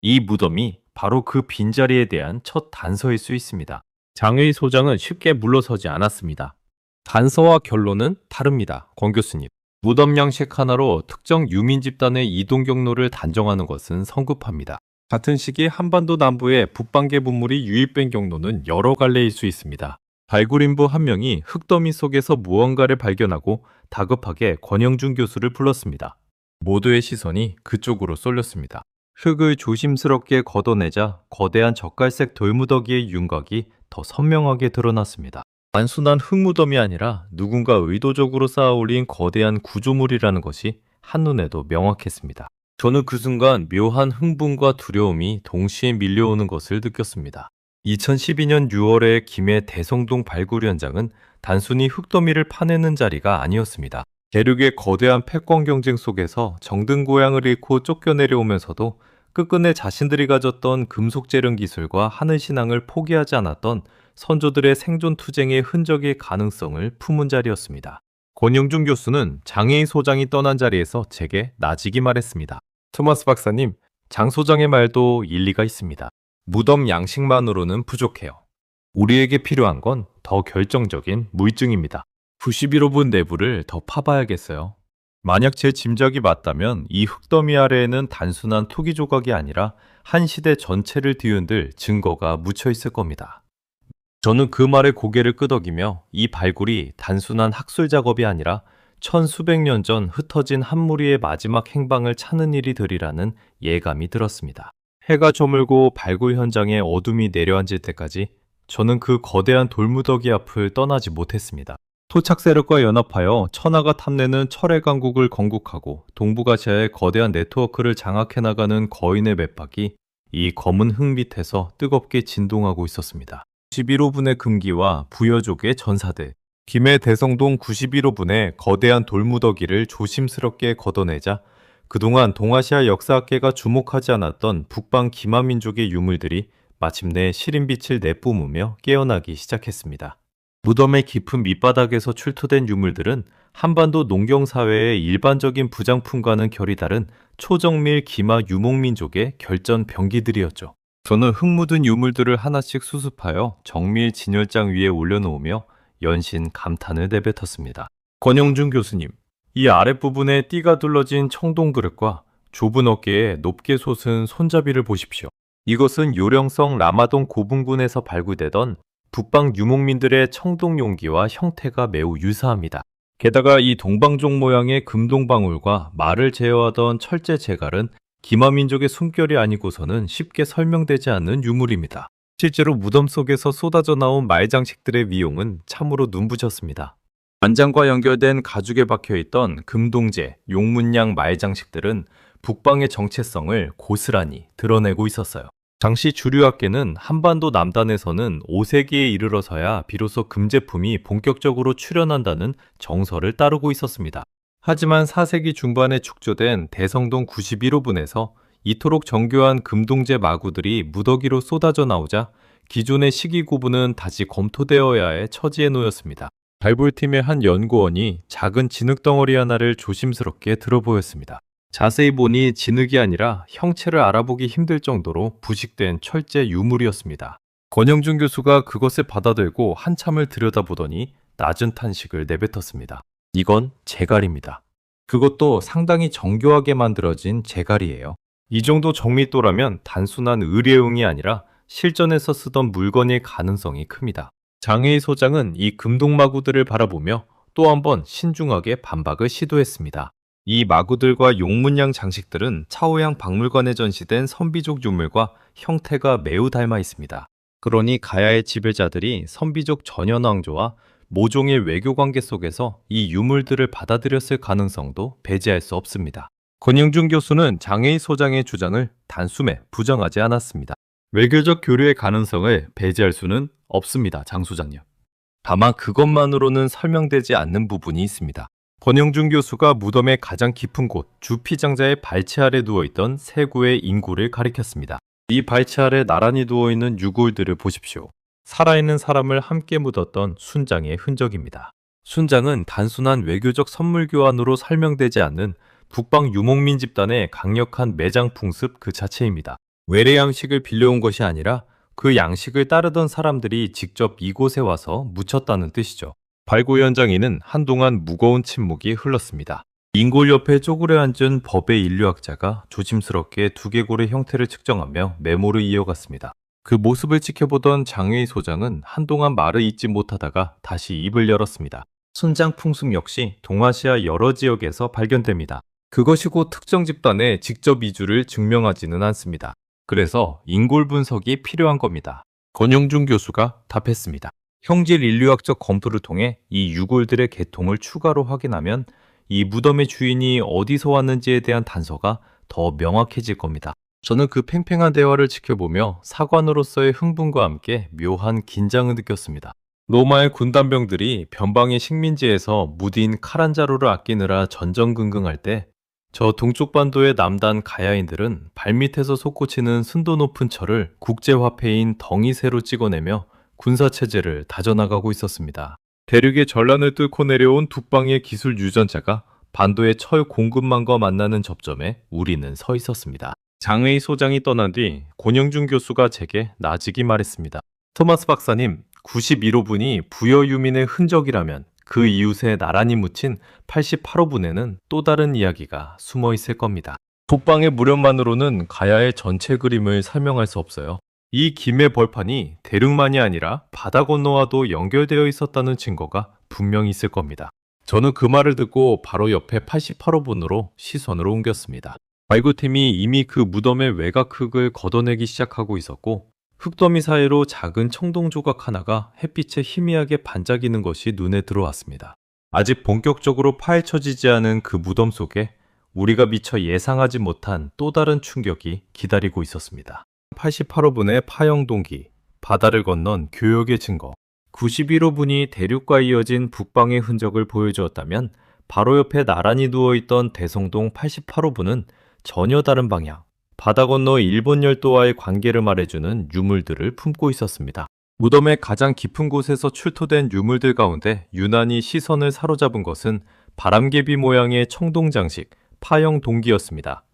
이 무덤이 바로 그 빈자리에 대한 첫 단서일 수 있습니다. 장웨이 소장은 쉽게 물러서지 않았습니다. 단서와 결론은 다릅니다. 권 교수님. 무덤 양식 하나로 특정 유민 집단의 이동 경로를 단정하는 것은 성급합니다. 같은 시기 한반도 남부의 북방계 분물이 유입된 경로는 여러 갈래일 수 있습니다. 발굴인부 한 명이 흙더미 속에서 무언가를 발견하고 다급하게 권영준 교수를 불렀습니다. 모두의 시선이 그쪽으로 쏠렸습니다. 흙을 조심스럽게 걷어내자 거대한 젓갈색 돌무더기의 윤곽이 더 선명하게 드러났습니다. 단순한 흙무덤이 아니라 누군가 의도적으로 쌓아 올린 거대한 구조물이라는 것이 한눈에도 명확했습니다. 저는 그 순간 묘한 흥분과 두려움이 동시에 밀려오는 것을 느꼈습니다. 2012년 6월의 김해 대성동 발굴 현장은 단순히 흙더미를 파내는 자리가 아니었습니다. 대륙의 거대한 패권 경쟁 속에서 정든 고향을 잃고 쫓겨내려오면서도 끝끝내 자신들이 가졌던 금속 재련 기술과 하늘 신앙을 포기하지 않았던 선조들의 생존 투쟁의 흔적의 가능성을 품은 자리였습니다. 권영준 교수는 장애인 소장이 떠난 자리에서 제게 나지기 말했습니다. 토마스 박사님, 장 소장의 말도 일리가 있습니다. 무덤 양식만으로는 부족해요. 우리에게 필요한 건 더 결정적인 물증입니다. 91호분 내부를 더 파봐야겠어요. 만약 제 짐작이 맞다면 이 흙더미 아래에는 단순한 토기 조각이 아니라 한 시대 전체를 뒤흔들 증거가 묻혀 있을 겁니다. 저는 그 말에 고개를 끄덕이며 이 발굴이 단순한 학술 작업이 아니라 천수백 년 전 흩어진 한 무리의 마지막 행방을 찾는 일이 되리라는 예감이 들었습니다. 해가 저물고 발굴 현장에 어둠이 내려앉을 때까지 저는 그 거대한 돌무더기 앞을 떠나지 못했습니다. 토착 세력과 연합하여 천하가 탐내는 철의 강국을 건국하고 동북아시아의 거대한 네트워크를 장악해 나가는 거인의 맥박이 이 검은 흙 밑에서 뜨겁게 진동하고 있었습니다. 91호분의 금기와 부여족의 전사들, 김해 대성동 91호분의 거대한 돌무더기를 조심스럽게 걷어내자 그동안 동아시아 역사학계가 주목하지 않았던 북방 기마민족의 유물들이 마침내 시린빛을 내뿜으며 깨어나기 시작했습니다. 무덤의 깊은 밑바닥에서 출토된 유물들은 한반도 농경사회의 일반적인 부장품과는 결이 다른 초정밀 기마 유목민족의 결전 병기들이었죠. 저는 흙 묻은 유물들을 하나씩 수습하여 정밀 진열장 위에 올려놓으며 연신 감탄을 내뱉었습니다. 권영준 교수님, 이 아랫부분에 띠가 둘러진 청동 그릇과 좁은 어깨에 높게 솟은 손잡이를 보십시오. 이것은 요령성 라마동 고분군에서 발굴되던 북방 유목민들의 청동 용기와 형태가 매우 유사합니다. 게다가 이 동방종 모양의 금동방울과 말을 제어하던 철제 제갈은 기마민족의 숨결이 아니고서는 쉽게 설명되지 않는 유물입니다. 실제로 무덤 속에서 쏟아져 나온 말장식들의 위용은 참으로 눈부셨습니다. 안장과 연결된 가죽에 박혀있던 금동제, 용문양 말장식들은 북방의 정체성을 고스란히 드러내고 있었어요. 당시 주류학계는 한반도 남단에서는 5세기에 이르러서야 비로소 금제품이 본격적으로 출현한다는 정설을 따르고 있었습니다. 하지만 4세기 중반에 축조된 대성동 91호분에서 이토록 정교한 금동제 마구들이 무더기로 쏟아져 나오자 기존의 시기 구분은 다시 검토되어야 할 처지에 놓였습니다. 발굴팀의 한 연구원이 작은 진흙덩어리 하나를 조심스럽게 들어보였습니다. 자세히 보니 진흙이 아니라 형체를 알아보기 힘들 정도로 부식된 철제 유물이었습니다. 권영준 교수가 그것을 받아들고 한참을 들여다보더니 낮은 탄식을 내뱉었습니다. 이건 제갈입니다. 그것도 상당히 정교하게 만들어진 제갈이에요. 이 정도 정밀도라면 단순한 의뢰용이 아니라 실전에서 쓰던 물건일 가능성이 큽니다. 장혜희 소장은 이 금동마구들을 바라보며 또 한 번 신중하게 반박을 시도했습니다. 이 마구들과 용문양 장식들은 차오양 박물관에 전시된 선비족 유물과 형태가 매우 닮아 있습니다. 그러니 가야의 지배자들이 선비족 전현왕조와 모종의 외교 관계 속에서 이 유물들을 받아들였을 가능성도 배제할 수 없습니다. 권영준 교수는 장혜희 소장의 주장을 단숨에 부정하지 않았습니다. 외교적 교류의 가능성을 배제할 수는 없습니다, 장 소장님. 다만 그것만으로는 설명되지 않는 부분이 있습니다. 권영준 교수가 무덤의 가장 깊은 곳 주피장자의 발치 아래 누워있던 세 구의 인골을 가리켰습니다. 이 발치 아래 나란히 누워있는 유골들을 보십시오. 살아있는 사람을 함께 묻었던 순장의 흔적입니다. 순장은 단순한 외교적 선물 교환으로 설명되지 않는 북방 유목민 집단의 강력한 매장 풍습 그 자체입니다. 외래 양식을 빌려온 것이 아니라 그 양식을 따르던 사람들이 직접 이곳에 와서 묻혔다는 뜻이죠. 발굴 현장에는 한동안 무거운 침묵이 흘렀습니다. 인골 옆에 쪼그려 앉은 법의 인류학자가 조심스럽게 두개골의 형태를 측정하며 메모를 이어갔습니다. 그 모습을 지켜보던 장혜희 소장은 한동안 말을 잇지 못하다가 다시 입을 열었습니다. 순장 풍습 역시 동아시아 여러 지역에서 발견됩니다. 그것이 곧 특정 집단의 직접 이주를 증명하지는 않습니다. 그래서 인골 분석이 필요한 겁니다. 권영준 교수가 답했습니다. 형질 인류학적 검토를 통해 이 유골들의 계통을 추가로 확인하면 이 무덤의 주인이 어디서 왔는지에 대한 단서가 더 명확해질 겁니다. 저는 그 팽팽한 대화를 지켜보며 사관으로서의 흥분과 함께 묘한 긴장을 느꼈습니다. 로마의 군단병들이 변방의 식민지에서 무딘 칼 한 자루를 아끼느라 전전긍긍할 때 저 동쪽 반도의 남단 가야인들은 발밑에서 솟구치는 순도 높은 철을 국제화폐인 덩이새로 찍어내며 군사체제를 다져나가고 있었습니다. 대륙의 전란을 뚫고 내려온 북방의 기술 유전자가 반도의 철 공급망과 만나는 접점에 우리는 서 있었습니다. 장회의 소장이 떠난 뒤 권영준 교수가 제게 나직이 말했습니다. 토마스 박사님, 91호분이 부여 유민의 흔적이라면 그 이웃에 나란히 묻힌 88호분에는 또 다른 이야기가 숨어 있을 겁니다. 북방의 무렵만으로는 가야의 전체 그림을 설명할 수 없어요. 이 김의 벌판이 대륙만이 아니라 바다 건너와도 연결되어 있었다는 증거가 분명히 있을 겁니다. 저는 그 말을 듣고 바로 옆에 88호분으로 시선을 옮겼습니다. 발굴팀이 이미 그 무덤의 외곽 흙을 걷어내기 시작하고 있었고 흙더미 사이로 작은 청동 조각 하나가 햇빛에 희미하게 반짝이는 것이 눈에 들어왔습니다. 아직 본격적으로 파헤쳐지지 않은 그 무덤 속에 우리가 미처 예상하지 못한 또 다른 충격이 기다리고 있었습니다. 88호분의 파형 동기, 바다를 건넌 교역의 증거, 91호분이 대륙과 이어진 북방의 흔적을 보여주었다면 바로 옆에 나란히 누워있던 대성동 88호분은 전혀 다른 방향, 바다 건너 일본 열도와의 관계를 말해주는 유물들을 품고 있었습니다. 무덤의 가장 깊은 곳에서 출토된 유물들 가운데 유난히 시선을 사로잡은 것은 바람개비 모양의 청동 장식, 파형 동기였습니다.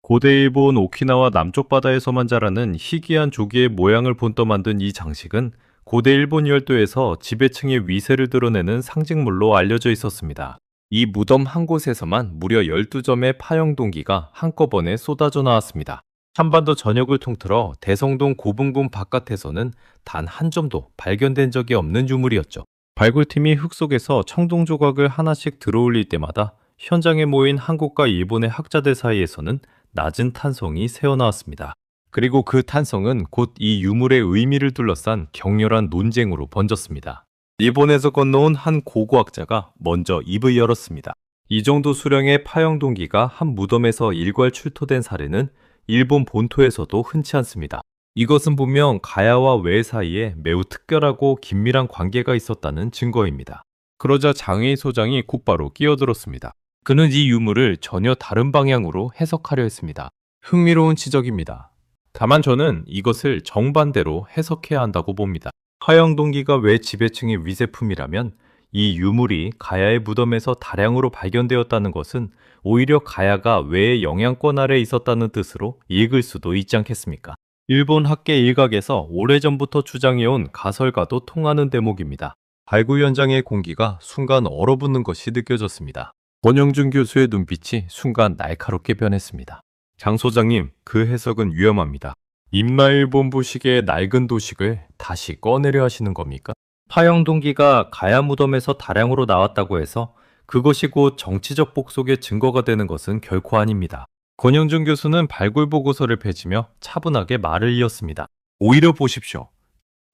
고대 일본 오키나와 남쪽 바다에서만 자라는 희귀한 조기의 모양을 본떠 만든 이 장식은 고대 일본 열도에서 지배층의 위세를 드러내는 상징물로 알려져 있었습니다. 이 무덤 한 곳에서만 무려 12점의 파형 동기가 한꺼번에 쏟아져 나왔습니다. 한반도 전역을 통틀어 대성동 고분군 바깥에서는 단 한 점도 발견된 적이 없는 유물이었죠. 발굴팀이 흙 속에서 청동 조각을 하나씩 들어올릴 때마다 현장에 모인 한국과 일본의 학자들 사이에서는 낮은 탄성이 새어나왔습니다. 그리고 그 탄성은 곧 이 유물의 의미를 둘러싼 격렬한 논쟁으로 번졌습니다. 일본에서 건너온 한 고고학자가 먼저 입을 열었습니다. 이 정도 수령의 파형 동기가 한 무덤에서 일괄 출토된 사례는 일본 본토에서도 흔치 않습니다. 이것은 분명 가야와 외 사이에 매우 특별하고 긴밀한 관계가 있었다는 증거입니다. 그러자 장회의 소장이 곧바로 끼어들었습니다. 그는 이 유물을 전혀 다른 방향으로 해석하려 했습니다. 흥미로운 지적입니다. 다만 저는 이것을 정반대로 해석해야 한다고 봅니다. 파형 동기가 왜 지배층의 위세품이라면 이 유물이 가야의 무덤에서 다량으로 발견되었다는 것은 오히려 가야가 외의 영향권 아래 있었다는 뜻으로 읽을 수도 있지 않겠습니까? 일본 학계 일각에서 오래전부터 주장해온 가설과도 통하는 대목입니다. 발굴 현장의 공기가 순간 얼어붙는 것이 느껴졌습니다. 권영준 교수의 눈빛이 순간 날카롭게 변했습니다. 장 소장님, 그 해석은 위험합니다. 임나일본부식의 낡은 도식을 다시 꺼내려 하시는 겁니까? 파형 동기가 가야 무덤에서 다량으로 나왔다고 해서 그것이 곧 정치적 복속의 증거가 되는 것은 결코 아닙니다. 권영준 교수는 발굴 보고서를 펼치며 차분하게 말을 이었습니다. 오히려 보십시오.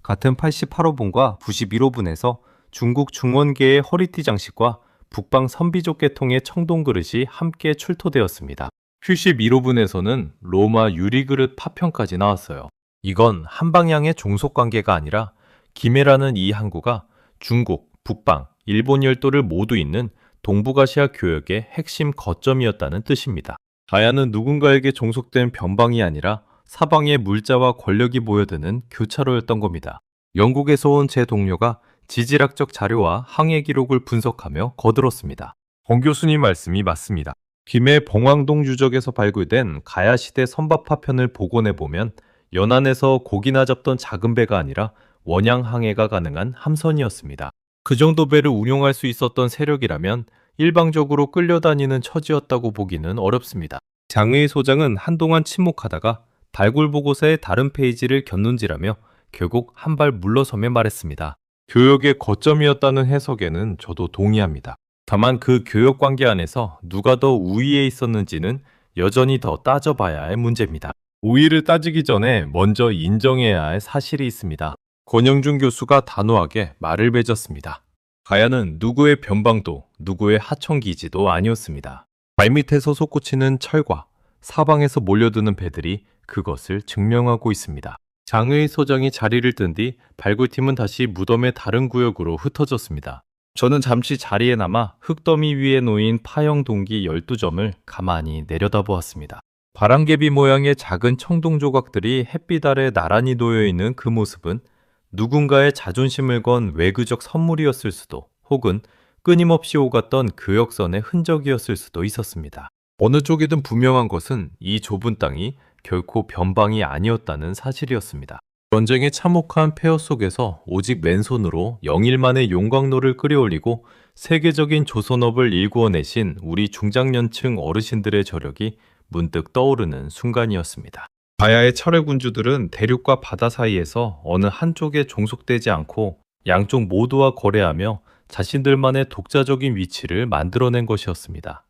같은 88호분과 91호분에서 중국 중원계의 허리띠 장식과 북방 선비족 계통의 청동 그릇이 함께 출토되었습니다. 71호분에서는 로마 유리그릇 파편까지 나왔어요. 이건 한 방향의 종속 관계가 아니라 김해라는 이 항구가 중국, 북방, 일본 열도를 모두 잇는 동북아시아 교역의 핵심 거점이었다는 뜻입니다. 가야는 누군가에게 종속된 변방이 아니라 사방에 물자와 권력이 모여드는 교차로였던 겁니다. 영국에서 온 제 동료가 지질학적 자료와 항해 기록을 분석하며 거들었습니다. 권 교수님 말씀이 맞습니다. 김해 봉황동 유적에서 발굴된 가야시대 선박 파편을 복원해보면 연안에서 고기나 잡던 작은 배가 아니라 원양 항해가 가능한 함선이었습니다. 그 정도 배를 운용할 수 있었던 세력이라면 일방적으로 끌려다니는 처지였다고 보기는 어렵습니다. 장의의 소장은 한동안 침묵하다가 발굴 보고서의 다른 페이지를 곁눈질하며 결국 한 발 물러서며 말했습니다. 교역의 거점이었다는 해석에는 저도 동의합니다. 다만 그 교역 관계 안에서 누가 더 우위에 있었는지는 여전히 더 따져봐야 할 문제입니다. 우위를 따지기 전에 먼저 인정해야 할 사실이 있습니다. 권영준 교수가 단호하게 말을 맺었습니다. 가야는 누구의 변방도 누구의 하청기지도 아니었습니다. 발밑에서 솟구치는 철과 사방에서 몰려드는 배들이 그것을 증명하고 있습니다. 장의 소장이 자리를 뜬 뒤 발굴팀은 다시 무덤의 다른 구역으로 흩어졌습니다. 저는 잠시 자리에 남아 흙더미 위에 놓인 파형 동기 12점을 가만히 내려다보았습니다. 바람개비 모양의 작은 청동 조각들이 햇빛 아래 나란히 놓여있는 그 모습은 누군가의 자존심을 건 외교적 선물이었을 수도, 혹은 끊임없이 오갔던 교역선의 흔적이었을 수도 있었습니다. 어느 쪽이든 분명한 것은 이 좁은 땅이 결코 변방이 아니었다는 사실이었습니다. 전쟁의 참혹한 폐허 속에서 오직 맨손으로 영일만의 용광로를 끓여올리고 세계적인 조선업을 일구어내신 우리 중장년층 어르신들의 저력이 문득 떠오르는 순간이었습니다. 가야의 철의 군주들은 대륙과 바다 사이에서 어느 한쪽에 종속되지 않고 양쪽 모두와 거래하며 자신들만의 독자적인 위치를 만들어낸 것이었습니다.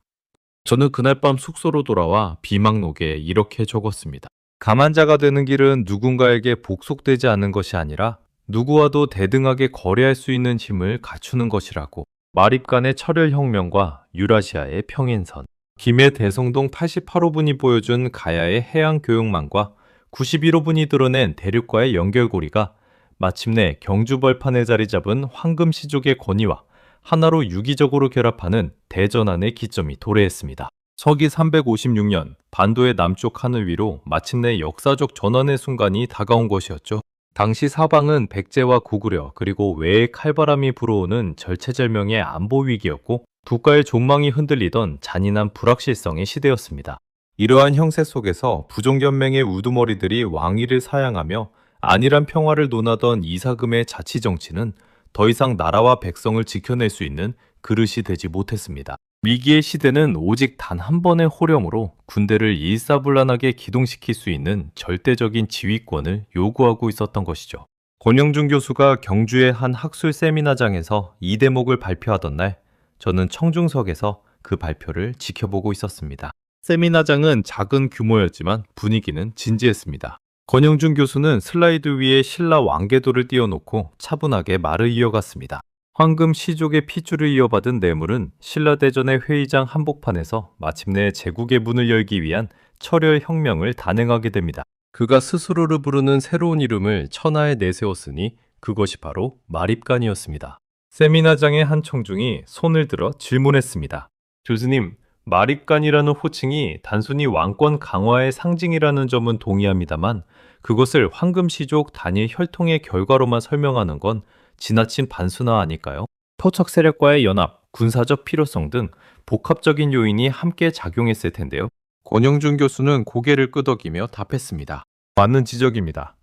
저는 그날 밤 숙소로 돌아와 비망록에 이렇게 적었습니다. 가만자가 되는 길은 누군가에게 복속되지 않는 것이 아니라 누구와도 대등하게 거래할 수 있는 힘을 갖추는 것이라고. 마립간의 철혈혁명과 유라시아의 평행선, 김해 대성동 88호분이 보여준 가야의 해양교역망과 91호분이 드러낸 대륙과의 연결고리가 마침내 경주벌판에 자리 잡은 황금시족의 권위와 하나로 유기적으로 결합하는 대전환의 기점이 도래했습니다. 서기 356년 반도의 남쪽 하늘 위로 마침내 역사적 전환의 순간이 다가온 것이었죠. 당시 사방은 백제와 고구려 그리고 외의 칼바람이 불어오는 절체절명의 안보 위기였고 국가의 존망이 흔들리던 잔인한 불확실성의 시대였습니다. 이러한 형세 속에서 부종견맹의 우두머리들이 왕위를 사양하며 안일한 평화를 논하던 이사금의 자치정치는 더 이상 나라와 백성을 지켜낼 수 있는 그릇이 되지 못했습니다. 위기의 시대는 오직 단 한 번의 호령으로 군대를 일사불란하게 기동시킬 수 있는 절대적인 지휘권을 요구하고 있었던 것이죠. 권영준 교수가 경주의 한 학술 세미나장에서 이 대목을 발표하던 날, 저는 청중석에서 그 발표를 지켜보고 있었습니다. 세미나장은 작은 규모였지만 분위기는 진지했습니다. 권영준 교수는 슬라이드 위에 신라 왕궤도를 띄워놓고 차분하게 말을 이어갔습니다. 황금 시족의 핏줄을 이어받은 뇌물은 신라대전의 회의장 한복판에서 마침내 제국의 문을 열기 위한 철혈혁명을 단행하게 됩니다. 그가 스스로를 부르는 새로운 이름을 천하에 내세웠으니 그것이 바로 마립간이었습니다. 세미나장의 한 청중이 손을 들어 질문했습니다. 교수님, 마립간이라는 호칭이 단순히 왕권 강화의 상징이라는 점은 동의합니다만 그것을 황금시족 단일 혈통의 결과로만 설명하는 건 지나친 반순화 아닐까요? 토척 세력과의 연합, 군사적 필요성 등 복합적인 요인이 함께 작용했을 텐데요. 권영준 교수는 고개를 끄덕이며 답했습니다. 맞는 지적입니다.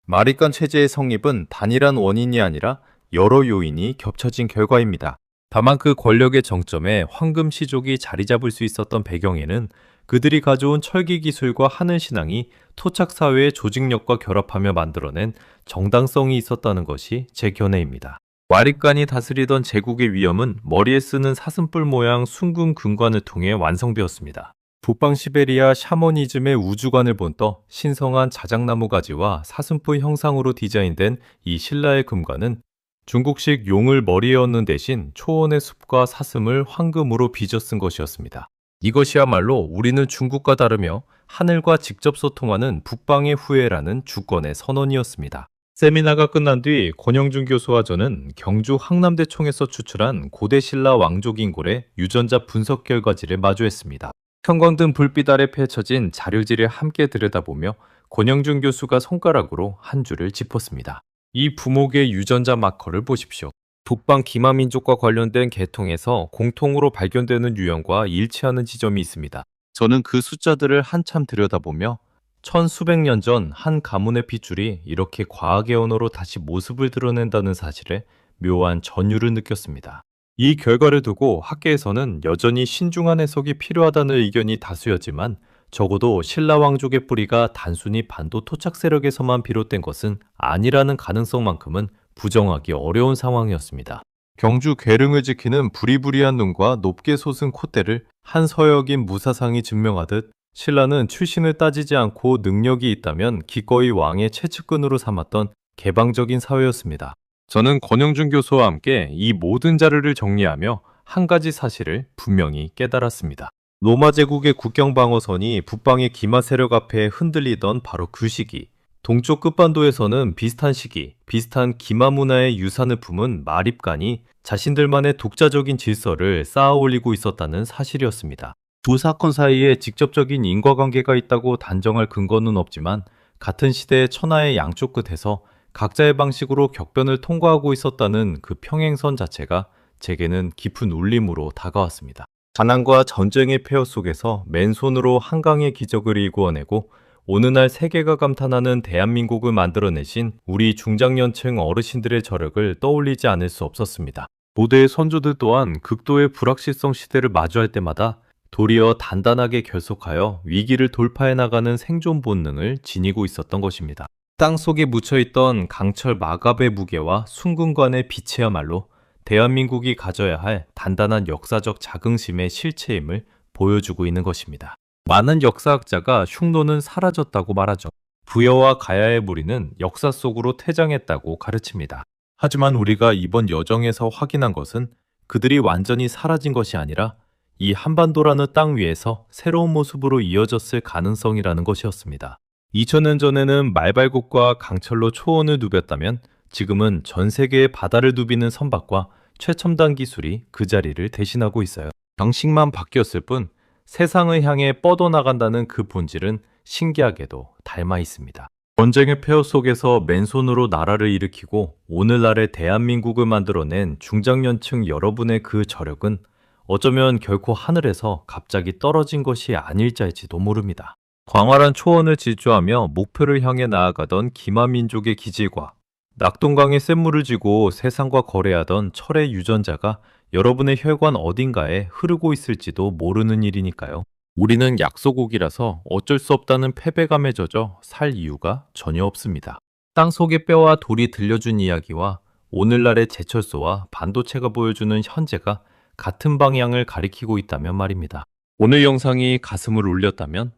마립간 체제의 성립은 단일한 원인이 아니라 여러 요인이 겹쳐진 결과입니다. 다만 그 권력의 정점에 황금시족이 자리 잡을 수 있었던 배경에는 그들이 가져온 철기 기술과 하늘 신앙이 토착 사회의 조직력과 결합하며 만들어낸 정당성이 있었다는 것이 제 견해입니다. 마립간이 다스리던 제국의 위엄은 머리에 쓰는 사슴뿔 모양 숭근 금관을 통해 완성되었습니다. 북방 시베리아 샤머니즘의 우주관을 본떠 신성한 자작나무 가지와 사슴뿔 형상으로 디자인된 이 신라의 금관은 중국식 용을 머리에 얹는 대신 초원의 숲과 사슴을 황금으로 빚어 쓴 것이었습니다. 이것이야말로 우리는 중국과 다르며 하늘과 직접 소통하는 북방의 후예라는 주권의 선언이었습니다. 세미나가 끝난 뒤 권영준 교수와 저는 경주 항남대총에서 추출한 고대 신라 왕족 인골의 유전자 분석 결과지를 마주했습니다. 형광등 불빛 아래 펼쳐진 자료지를 함께 들여다보며 권영준 교수가 손가락으로 한 줄을 짚었습니다. 이 부목의 유전자 마커를 보십시오. 북방 기마민족과 관련된 계통에서 공통으로 발견되는 유형과 일치하는 지점이 있습니다. 저는 그 숫자들을 한참 들여다보며 천수백 년 전 한 가문의 핏줄이 이렇게 과학의 언어로 다시 모습을 드러낸다는 사실에 묘한 전율을 느꼈습니다. 이 결과를 두고 학계에서는 여전히 신중한 해석이 필요하다는 의견이 다수였지만 적어도 신라 왕족의 뿌리가 단순히 반도 토착 세력에서만 비롯된 것은 아니라는 가능성만큼은 부정하기 어려운 상황이었습니다. 경주 괴릉을 지키는 부리부리한 눈과 높게 솟은 콧대를 한 서역인 무사상이 증명하듯 신라는 출신을 따지지 않고 능력이 있다면 기꺼이 왕의 최측근으로 삼았던 개방적인 사회였습니다. 저는 권영준 교수와 함께 이 모든 자료를 정리하며 한 가지 사실을 분명히 깨달았습니다. 로마 제국의 국경 방어선이 북방의 기마 세력 앞에 흔들리던 바로 그 시기, 동쪽 끝반도에서는 비슷한 시기, 비슷한 기마 문화의 유산을 품은 마립간이 자신들만의 독자적인 질서를 쌓아 올리고 있었다는 사실이었습니다. 두 사건 사이에 직접적인 인과관계가 있다고 단정할 근거는 없지만 같은 시대의 천하의 양쪽 끝에서 각자의 방식으로 격변을 통과하고 있었다는 그 평행선 자체가 제게는 깊은 울림으로 다가왔습니다. 가난과 전쟁의 폐허 속에서 맨손으로 한강의 기적을 일구어내고 어느 날 세계가 감탄하는 대한민국을 만들어내신 우리 중장년층 어르신들의 저력을 떠올리지 않을 수 없었습니다. 모대의 선조들 또한 극도의 불확실성 시대를 마주할 때마다 도리어 단단하게 결속하여 위기를 돌파해 나가는 생존 본능을 지니고 있었던 것입니다. 땅 속에 묻혀있던 강철 마갑의 무게와 순근관의 빛이야말로 대한민국이 가져야 할 단단한 역사적 자긍심의 실체임을 보여주고 있는 것입니다. 많은 역사학자가 흉노는 사라졌다고 말하죠. 부여와 가야의 무리는 역사 속으로 퇴장했다고 가르칩니다. 하지만 우리가 이번 여정에서 확인한 것은 그들이 완전히 사라진 것이 아니라 이 한반도라는 땅 위에서 새로운 모습으로 이어졌을 가능성이라는 것이었습니다. 2000년 전에는 말발굽과 강철로 초원을 누볐다면 지금은 전 세계의 바다를 누비는 선박과 최첨단 기술이 그 자리를 대신하고 있어요. 방식만 바뀌었을 뿐 세상을 향해 뻗어나간다는 그 본질은 신기하게도 닮아 있습니다. 전쟁의 폐허 속에서 맨손으로 나라를 일으키고 오늘날의 대한민국을 만들어낸 중장년층 여러분의 그 저력은 어쩌면 결코 하늘에서 갑자기 떨어진 것이 아닐지도 모릅니다. 광활한 초원을 질주하며 목표를 향해 나아가던 기마민족의 기질과 낙동강에 샘물을 쥐고 세상과 거래하던 철의 유전자가 여러분의 혈관 어딘가에 흐르고 있을지도 모르는 일이니까요. 우리는 약소국이라서 어쩔 수 없다는 패배감에 젖어 살 이유가 전혀 없습니다. 땅 속의 뼈와 돌이 들려준 이야기와 오늘날의 제철소와 반도체가 보여주는 현재가 같은 방향을 가리키고 있다면 말입니다. 오늘 영상이 가슴을 울렸다면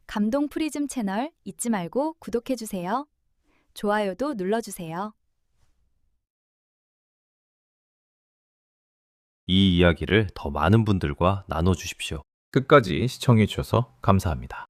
감동 프리즘 채널 잊지 말고 구독해주세요. 좋아요도 눌러주세요. 이 이야기를 더 많은 분들과 나눠주십시오. 끝까지 시청해주셔서 감사합니다.